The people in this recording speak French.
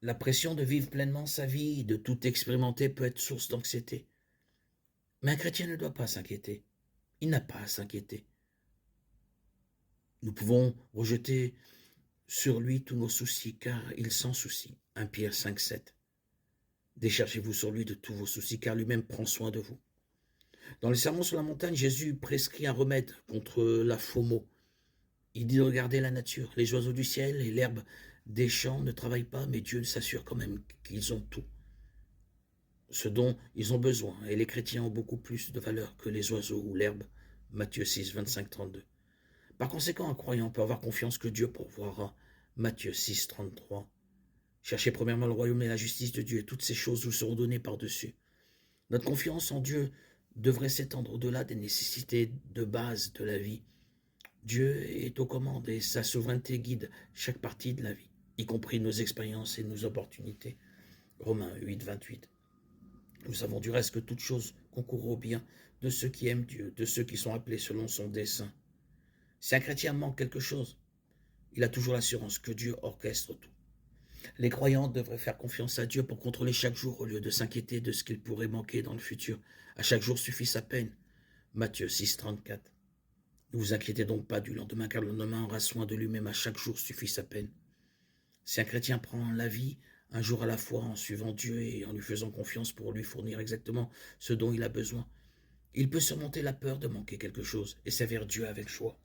La pression de vivre pleinement sa vie, de tout expérimenter peut être source d'anxiété. Mais un chrétien ne doit pas s'inquiéter. Il n'a pas à s'inquiéter. Nous pouvons rejeter sur lui tous nos soucis, car il s'en soucie. 1 Pierre 5, 7. Déchargez-vous sur lui de tous vos soucis, car lui-même prend soin de vous. Dans le Sermon sur la montagne, Jésus prescrit un remède contre la FOMO. Il dit de regarder la nature. Les oiseaux du ciel et l'herbe des champs ne travaillent pas, mais Dieu s'assure quand même qu'ils ont tout, ce dont ils ont besoin. Et les chrétiens ont beaucoup plus de valeur que les oiseaux ou l'herbe. Matthieu 6, 25, 32. Par conséquent, un croyant peut avoir confiance que Dieu pourvoira. Matthieu 6, 33. Cherchez premièrement le royaume et la justice de Dieu, et toutes ces choses vous seront données par-dessus. Notre confiance en Dieu devrait s'étendre au-delà des nécessités de base de la vie. Dieu est aux commandes et sa souveraineté guide chaque partie de la vie, y compris nos expériences et nos opportunités. Romains 8, 28. Nous savons du reste que toute chose concourt au bien de ceux qui aiment Dieu, de ceux qui sont appelés selon son dessein. Si un chrétien manque quelque chose, il a toujours l'assurance que Dieu orchestre tout. Les croyants devraient faire confiance à Dieu pour contrôler chaque jour au lieu de s'inquiéter de ce qu'il pourrait manquer dans le futur. À chaque jour suffit sa peine. Matthieu 6, 34. Ne vous inquiétez donc pas du lendemain, car le lendemain aura soin de lui-même. À chaque jour suffit sa peine. Si un chrétien prend la vie un jour à la fois en suivant Dieu et en lui faisant confiance pour lui fournir exactement ce dont il a besoin, il peut surmonter la peur de manquer quelque chose et servir Dieu avec joie.